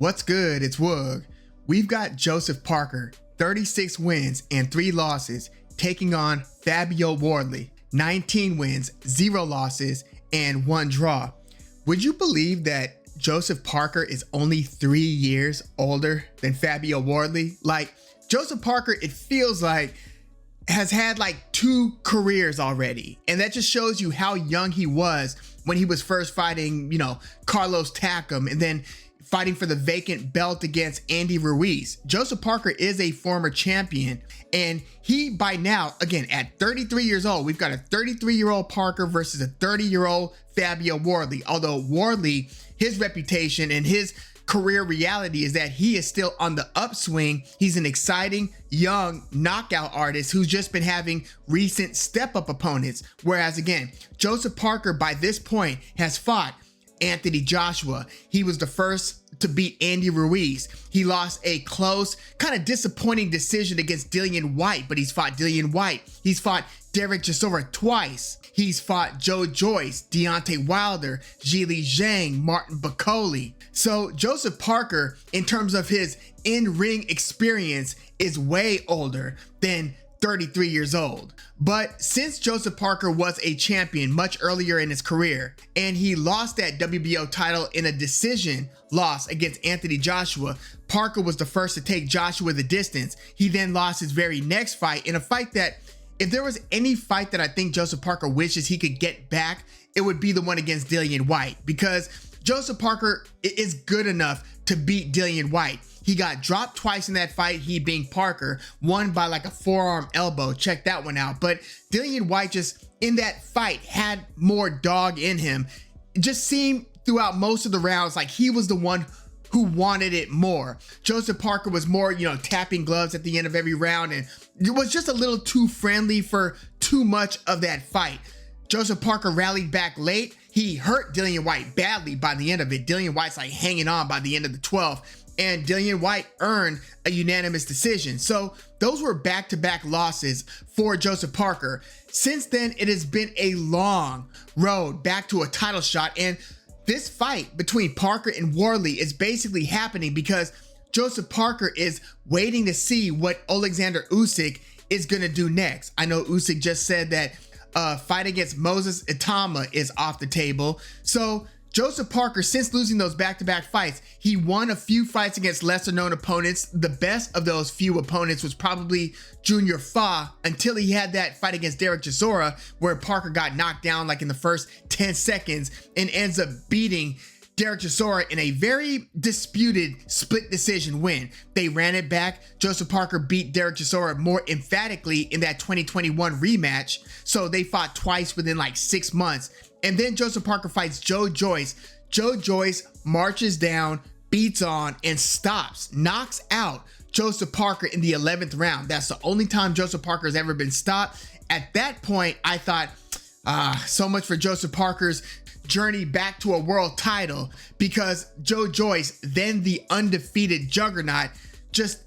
What's good? It's Woog. We've got Joseph Parker, 36 wins and 3 losses, taking on Fabio Wardley, 19 wins, 0 losses, and 1 draw. Would you believe that Joseph Parker is only 3 years older than Fabio Wardley? Like, Joseph Parker, it feels like, has had like 2 careers already. And that just shows you how young he was when he was first fighting, Carlos Takam, and then fighting for the vacant belt against Andy Ruiz. Joseph Parker is a former champion, and he, by now, again, at 33 years old, we've got a 33-year-old Parker versus a 30-year-old Fabio Wardley. Although Wardley, his reputation and his career reality is that he is still on the upswing. He's an exciting young knockout artist who's just been having recent step-up opponents. Whereas again, Joseph Parker by this point has fought Anthony Joshua. He was the first to beat Andy Ruiz. He lost a close, kind of disappointing decision against Dillian Whyte, but he's fought Dillian Whyte. He's fought Derek Chisora twice. He's fought Joe Joyce, Deontay Wilder, Zhilei Zhang, Martin Bakole. So Joseph Parker, in terms of his in-ring experience, is way older than 33 years old. But since Joseph Parker was a champion much earlier in his career, and he lost that WBO title in a decision loss against Anthony Joshua, Parker was the first to take Joshua the distance. He then lost his very next fight in a fight that, if there was any fight that I think Joseph Parker wishes he could get back, it would be the one against Dillian Whyte, because Joseph Parker is good enough to beat Dillian Whyte. He got dropped twice in that fight, he being Parker, won by like a forearm elbow. Check that one out. But Dillian Whyte just, in that fight, had more dog in him. It just seemed throughout most of the rounds like he was the one who wanted it more. Joseph Parker was more, tapping gloves at the end of every round, and it was just a little too friendly for too much of that fight. Joseph Parker rallied back late. He hurt Dillian Whyte badly by the end of it. Dillian Whyte's like hanging on by the end of the 12th, and Dillian Whyte earned a unanimous decision. So those were back-to-back losses for Joseph Parker. Since then, it has been a long road back to a title shot, and this fight between Parker and Wardley is basically happening because Joseph Parker is waiting to see what Alexander Usyk is going to do next. I know Usyk just said that fight against Moses Itama is off the table. So Joseph Parker, since losing those back-to-back fights, he won a few fights against lesser-known opponents. The best of those few opponents was probably Junior Fa, until he had that fight against Derek Chisora, where Parker got knocked down like in the first 10 seconds and ends up beating Derek Chisora in a very disputed split decision win. They ran it back. Joseph Parker beat Derek Chisora more emphatically in that 2021 rematch. So they fought twice within like 6 months. And then Joseph Parker fights Joe Joyce. Joe Joyce marches down, beats on, and knocks out Joseph Parker in the 11th round. That's the only time Joseph Parker has ever been stopped. At that point, I thought, so much for Joseph Parker's journey back to a world title, because Joe Joyce, then the undefeated juggernaut, just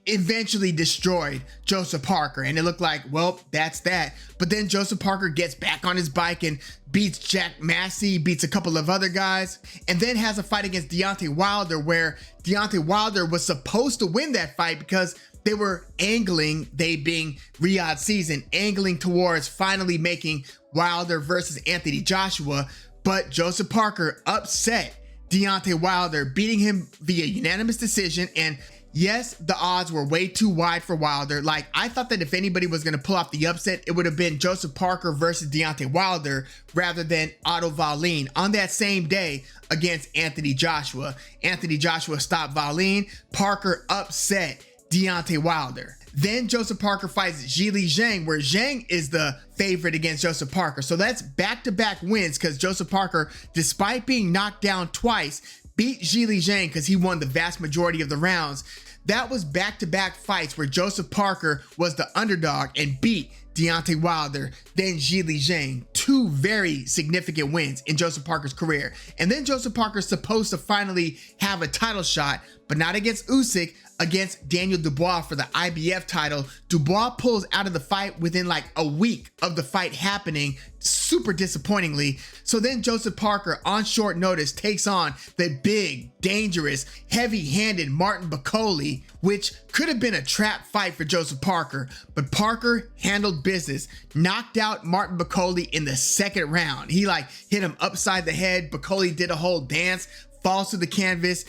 eventually destroyed Joseph Parker, and it looked like, well, that's that. But then Joseph Parker gets back on his bike and beats Jack Massey, beats a couple of other guys, and then has a fight against Deontay Wilder, where Deontay Wilder was supposed to win that fight because they were angling, they being Riyadh Season, angling towards finally making Wilder versus Anthony Joshua. But Joseph Parker upset Deontay Wilder, beating him via unanimous decision. And yes, the odds were way too wide for Wilder. Like, I thought that if anybody was going to pull off the upset, it would have been Joseph Parker versus Deontay Wilder rather than Otto Wallin on that same day against Anthony Joshua. Anthony Joshua stopped Wallin. Parker upset Deontay Wilder. Then Joseph Parker fights Zhilei Zhang, where Zhang is the favorite against Joseph Parker. So that's back-to-back wins, because Joseph Parker, despite being knocked down twice, beat Zhilei Zhang because he won the vast majority of the rounds. That was back-to-back fights where Joseph Parker was the underdog and beat Deontay Wilder, then Zhilei Zhang. Two very significant wins in Joseph Parker's career. And then Joseph Parker's supposed to finally have a title shot, but not against Usyk, against Daniel Dubois for the IBF title. Dubois pulls out of the fight within like a week of the fight happening, super disappointingly. So then Joseph Parker, on short notice, takes on the big, dangerous, heavy-handed Martin Bakole, which could have been a trap fight for Joseph Parker, but Parker handled business, knocked out Martin Bakole in the second round. He like hit him upside the head. Bakole did a whole dance, falls to the canvas,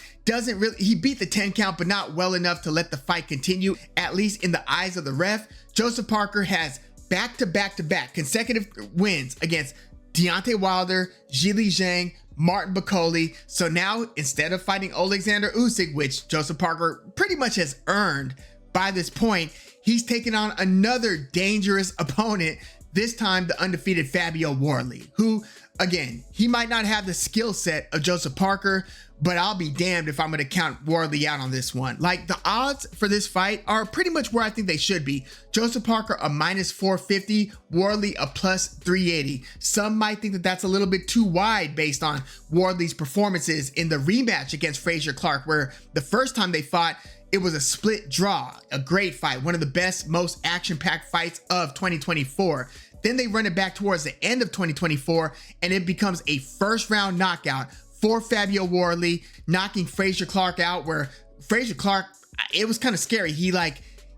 he beat the 10 count, but not well enough to let the fight continue, at least in the eyes of the ref. Joseph Parker has back-to-back consecutive wins against Deontay Wilder, Zhilei Zhang, Martin Bakole. So now, instead of fighting Alexander Usyk, which Joseph Parker pretty much has earned by this point, he's taking on another dangerous opponent, this time the undefeated Fabio Wardley, who, again, he might not have the skill set of Joseph Parker, but I'll be damned if I'm going to count Wardley out on this one. Like, the odds for this fight are pretty much where I think they should be. Joseph Parker a -450, Wardley a +380. Some might think that that's a little bit too wide based on Wardley's performances in the rematch against Frazier Clark, where the first time they fought, it was a split draw, a great fight, one of the best, most action-packed fights of 2024. Then they run it back towards the end of 2024, and it becomes a first-round knockout for Fabio Wardley, knocking Frazier Clark out, where Frazier Clark, it was kind of scary. He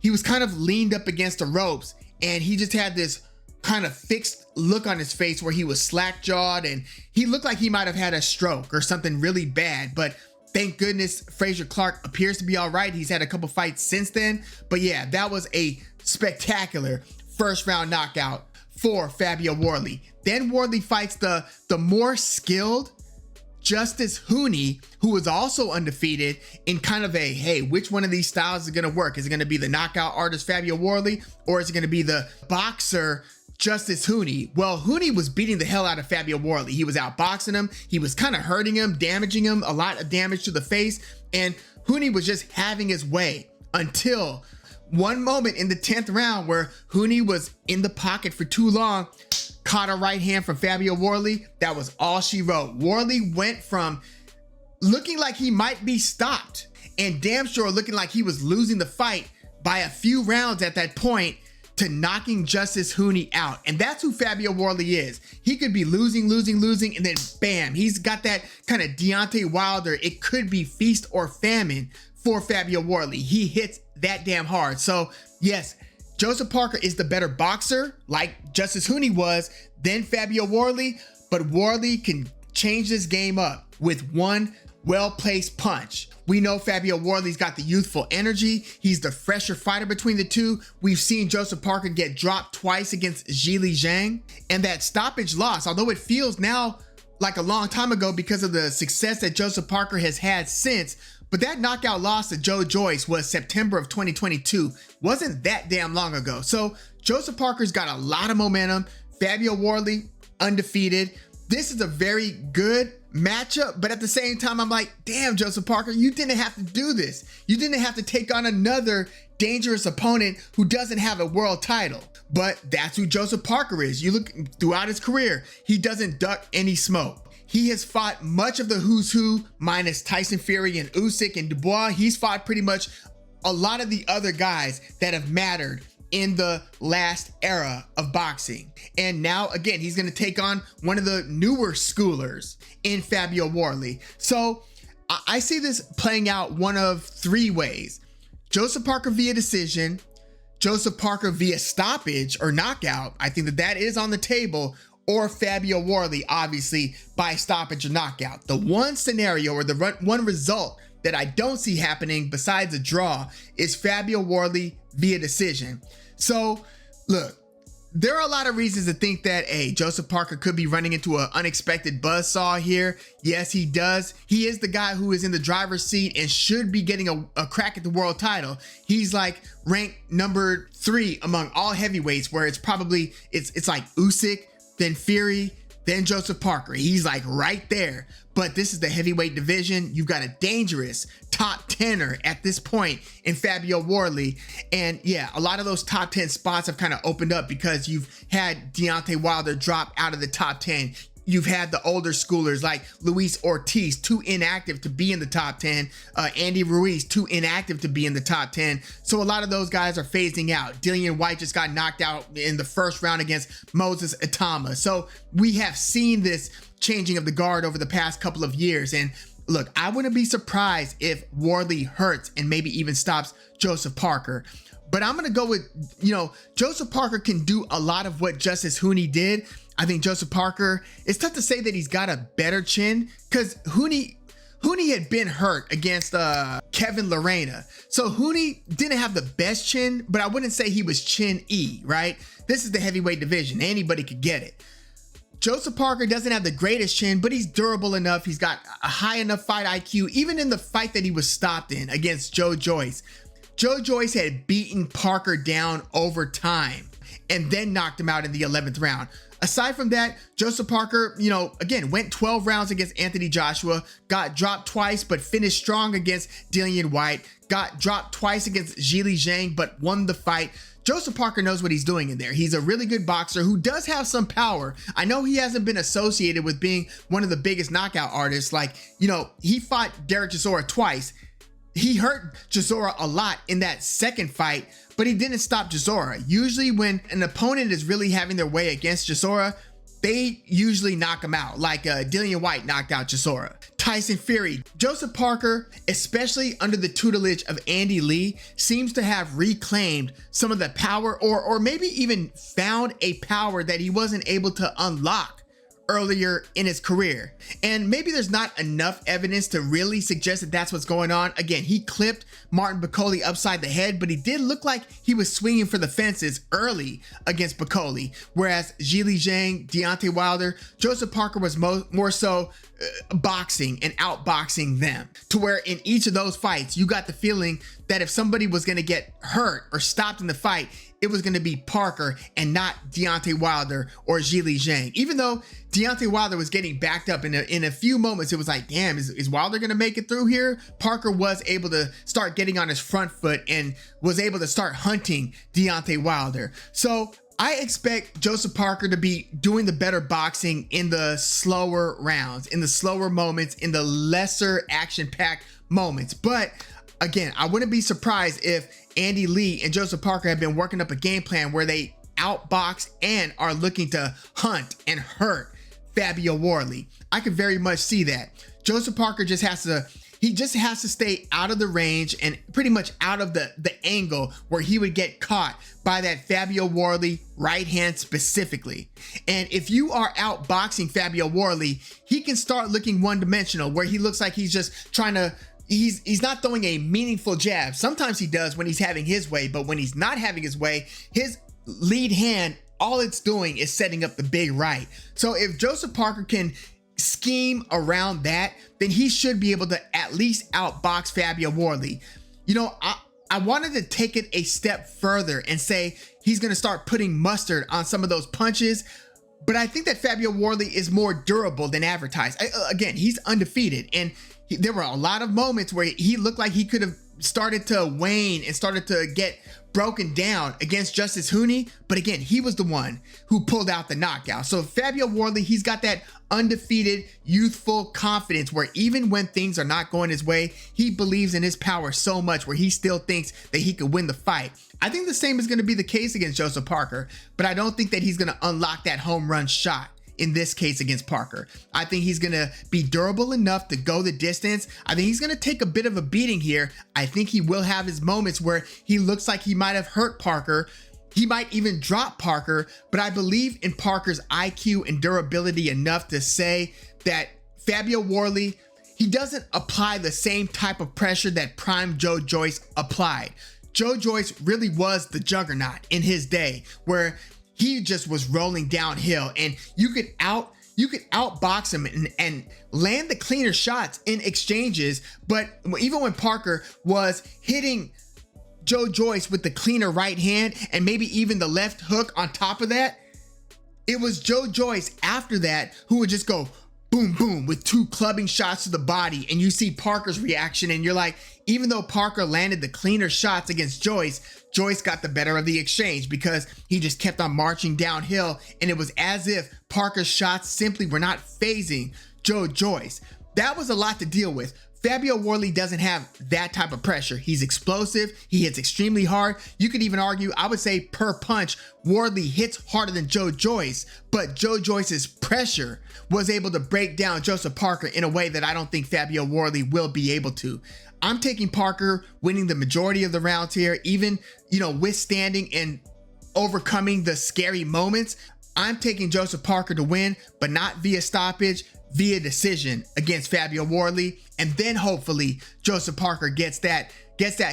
was kind of leaned up against the ropes, and he just had this kind of fixed look on his face where he was slack-jawed, and he looked like he might have had a stroke or something really bad, but thank goodness Frazier Clark appears to be all right. He's had a couple fights since then, but yeah, that was a spectacular first-round knockout for Fabio Wardley. Then Wardley fights the more skilled Justice Hooney, who was also undefeated, in kind of a, hey, which one of these styles is going to work? Is it going to be the knockout artist Fabio Wardley, or is it going to be the boxer Justice Hooney? Well, Hooney was beating the hell out of Fabio Wardley. He was outboxing him. He was kind of hurting him, damaging him, a lot of damage to the face, and Hooney was just having his way until one moment in the 10th round where Hooney was in the pocket for too long, caught a right hand from Fabio Wardley. That was all she wrote. Wardley went from looking like he might be stopped and damn sure looking like he was losing the fight by a few rounds at that point to knocking Justice Hooney out. And that's who Fabio Wardley is. He could be losing, and then bam, he's got that kind of Deontay Wilder, it could be feast or famine for Fabio Wardley. He hits that damn hard. So yes, Joseph Parker is the better boxer, like Justice Hooney was, than Fabio Wardley, but Wardley can change this game up with one well-placed punch. We know Fabio Wardley's got the youthful energy. He's the fresher fighter between the two. We've seen Joseph Parker get dropped twice against Zhilei Zhang, and that stoppage loss, although it feels now like a long time ago because of the success that Joseph Parker has had since, but that knockout loss to Joe Joyce was September of 2022. Wasn't that damn long ago. So Joseph Parker's got a lot of momentum. Fabio Wardley, undefeated. This is a very good matchup, but at the same time, I'm like, damn, Joseph Parker, you didn't have to do this. You didn't have to take on another dangerous opponent who doesn't have a world title. But that's who Joseph Parker is. You look throughout his career, he doesn't duck any smoke. He has fought much of the who's who, minus Tyson Fury and Usyk and Dubois. He's fought pretty much a lot of the other guys that have mattered in the last era of boxing. And now, again, he's going to take on one of the newer schoolers in Fabio Wardley. So I see this playing out one of three ways. Joseph Parker via decision, Joseph Parker via stoppage or knockout. I think that is on the table, or Fabio Wardley, obviously, by stoppage or knockout. The one scenario or the one result that I don't see happening besides a draw is Fabio Wardley via decision. So, look, there are a lot of reasons to think that, hey, Joseph Parker could be running into an unexpected buzzsaw here. Yes, he does. He is the guy who is in the driver's seat and should be getting a crack at the world title. He's like ranked number 3 among all heavyweights, where it's probably, it's like Usyk, then Fury, then Joseph Parker. He's like right there. But this is the heavyweight division. You've got a dangerous top 10er at this point in Fabio Wardley. And yeah, a lot of those top 10 spots have kind of opened up because you've had Deontay Wilder drop out of the top 10. You've had the older schoolers like Luis Ortiz, too inactive to be in the top 10. Andy Ruiz, too inactive to be in the top 10. So a lot of those guys are phasing out. Dillian Whyte just got knocked out in the first round against Moses Itama. So we have seen this changing of the guard over the past couple of years. And look, I wouldn't be surprised if Wardley hurts and maybe even stops Joseph Parker. But I'm going to go with, Joseph Parker can do a lot of what Justice Hooney did. I think Joseph Parker, it's tough to say that he's got a better chin because Hooney had been hurt against Kevin Lorena. So Hooney didn't have the best chin, but I wouldn't say he was chin-y, right? This is the heavyweight division. Anybody could get it. Joseph Parker doesn't have the greatest chin, but he's durable enough. He's got a high enough fight IQ. Even in the fight that he was stopped in against Joe Joyce, Joe Joyce had beaten Parker down over time and then knocked him out in the 11th round. Aside from that, Joseph Parker, again, went 12 rounds against Anthony Joshua, got dropped twice, but finished strong against Dillian Whyte, got dropped twice against Zhilei Zhang, but won the fight. Joseph Parker knows what he's doing in there. He's a really good boxer who does have some power. I know he hasn't been associated with being one of the biggest knockout artists. Like, he fought Derek Chisora twice. He hurt Chisora a lot in that second fight, but he didn't stop Chisora. Usually when an opponent is really having their way against Chisora, they usually knock him out, like Dillian Whyte knocked out Chisora. Tyson Fury. Joseph Parker, especially under the tutelage of Andy Lee, seems to have reclaimed some of the power or maybe even found a power that he wasn't able to unlock earlier in his career. And maybe there's not enough evidence to really suggest that that's what's going on. Again, he clipped Martin Bakole upside the head, but he did look like he was swinging for the fences early against Bakole. Whereas Zhilei Zhang, Deontay Wilder, Joseph Parker was more so boxing and outboxing them, to where in each of those fights, you got the feeling that if somebody was going to get hurt or stopped in the fight, it was going to be Parker and not Deontay Wilder or Zhilei Zhang. Even though Deontay Wilder was getting backed up in a few moments, it was like, damn, is Wilder going to make it through here? Parker was able to start getting on his front foot and was able to start hunting Deontay Wilder. So I expect Joseph Parker to be doing the better boxing in the slower rounds, in the slower moments, in the lesser action-packed moments. But again, I wouldn't be surprised if Andy Lee and Joseph Parker have been working up a game plan where they outbox and are looking to hunt and hurt Fabio Wardley. I could very much see that. Joseph Parker just has to stay out of the range and pretty much out of the angle where he would get caught by that Fabio Wardley right hand specifically. And if you are outboxing Fabio Wardley, he can start looking one-dimensional, where he looks like he's just trying to he's not throwing a meaningful jab. Sometimes he does when he's having his way, but when he's not having his way, his lead hand, all it's doing is setting up the big right. So if Joseph Parker can scheme around that, then he should be able to at least outbox Fabio Wardley. I wanted to take it a step further and say he's going to start putting mustard on some of those punches, but I think that Fabio Wardley is more durable than advertised. Again, he's undefeated, and there were a lot of moments where he looked like he could have started to wane and started to get broken down against Justice Hooney, but again, he was the one who pulled out the knockout. So Fabio Wardley, he's got that undefeated, youthful confidence where even when things are not going his way, he believes in his power so much where he still thinks that he could win the fight. I think the same is going to be the case against Joseph Parker, but I don't think that he's going to unlock that home run shot in this case against Parker. I think he's going to be durable enough to go the distance. I think he's going to take a bit of a beating here. I think he will have his moments where he looks like he might have hurt Parker. He might even drop Parker, but I believe in Parker's IQ and durability enough to say that Fabio Wardley, he doesn't apply the same type of pressure that prime Joe Joyce applied. Joe Joyce really was the juggernaut in his day, where he just was rolling downhill, and you could outbox him and land the cleaner shots in exchanges. But even when Parker was hitting Joe Joyce with the cleaner right hand and maybe even the left hook on top of that, it was Joe Joyce after that who would just go boom, boom, with 2 clubbing shots to the body, and you see Parker's reaction, and you're like, even though Parker landed the cleaner shots against Joyce, Joyce got the better of the exchange because he just kept on marching downhill, and it was as if Parker's shots simply were not phasing Joyce. That was a lot to deal with. Fabio Wardley doesn't have that type of pressure. He's explosive. He hits extremely hard. You could even argue, I would say per punch, Wardley hits harder than Joyce, but Joyce's pressure was able to break down Joseph Parker in a way that I don't think Fabio Wardley will be able to. I'm taking Parker winning the majority of the rounds here, even, withstanding and overcoming the scary moments. I'm taking Joseph Parker to win, but not via stoppage, via decision against Fabio Wardley, and then hopefully Joseph Parker gets that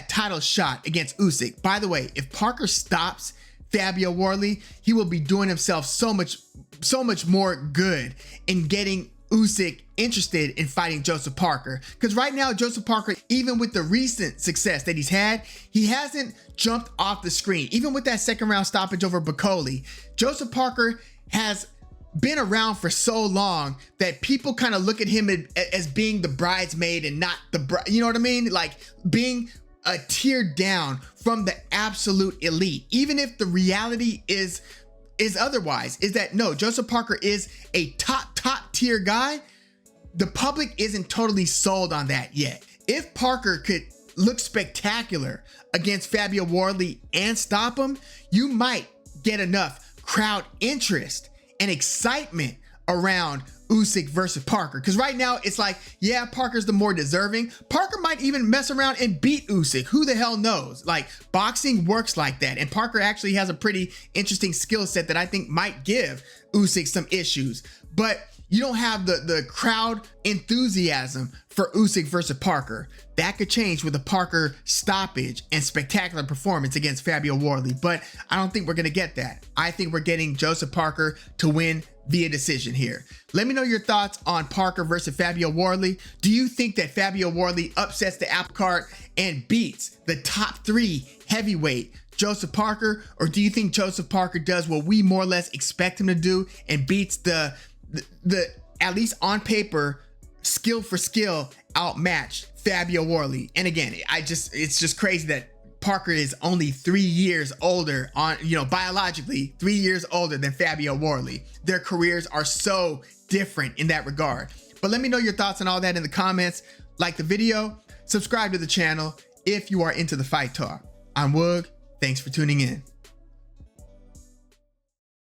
title shot against Usyk. By the way, if Parker stops Fabio Wardley, he will be doing himself so much more good in getting Usyk interested in fighting Joseph Parker. Because right now, Joseph Parker, even with the recent success that he's had, he hasn't jumped off the screen. Even with that second round stoppage over Bacoli, Joseph Parker has been around for so long that people kind of look at him as being the bridesmaid and not the bride. You know what I mean? Like being a tier down from the absolute elite, even if the reality is otherwise, is that no, Joseph Parker is a top tier guy. The public isn't totally sold on that yet. If Parker could look spectacular against Fabio Wardley and stop him, you might get enough crowd interest and excitement around Usyk versus Parker. Because right now it's like, yeah, Parker's the more deserving. Parker might even mess around and beat Usyk. Who the hell knows? Like, boxing works like that. And Parker actually has a pretty interesting skill set that I think might give Usyk some issues. But you don't have the crowd enthusiasm for Usyk versus Parker. That could change with a Parker stoppage and spectacular performance against Fabio Wardley, but I don't think we're going to get that. I think we're getting Joseph Parker to win via decision here. Let me know your thoughts on Parker versus Fabio Wardley. Do you think that Fabio Wardley upsets the apple cart and beats the top 3 heavyweight Joseph Parker, or do you think Joseph Parker does what we more or less expect him to do and beats the at least on paper, skill for skill outmatched Fabio Wardley? And again, it's just crazy that Parker is only 3 years older biologically 3 years older than Fabio Wardley. Their careers are so different in that regard. But let me know your thoughts on all that in the comments. Like the video, subscribe to the channel if you are into the fight talk. I'm Woog. Thanks for tuning in.